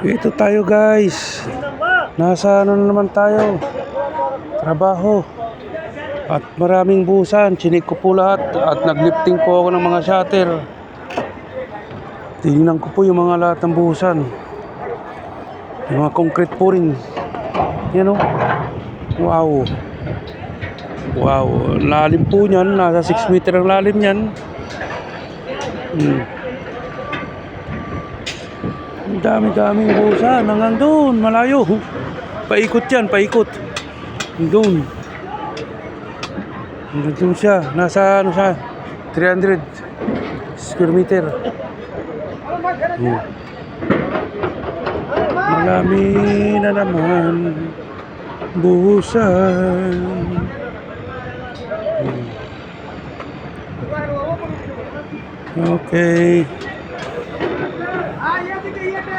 Ito tayo guys. Nasa ano na naman tayo? Trabaho. At maraming buhusan. Chinik ko po lahat. At naglifting po ako ng mga shutter. Tingnan ko po yung mga lahat ng buhusan. Yung mga concrete pouring. Yan o. Wow. Wow. Lalim po niyan. Nasa 6 meter ang lalim niyan. Ang dami-daming buhusan. Hanggang doon. Malayo. Paikot yan. Paikot. Doon. Hanggang doon siya. Nasa ano siya? 300 square meter. Marami na naman buhusan. Okay.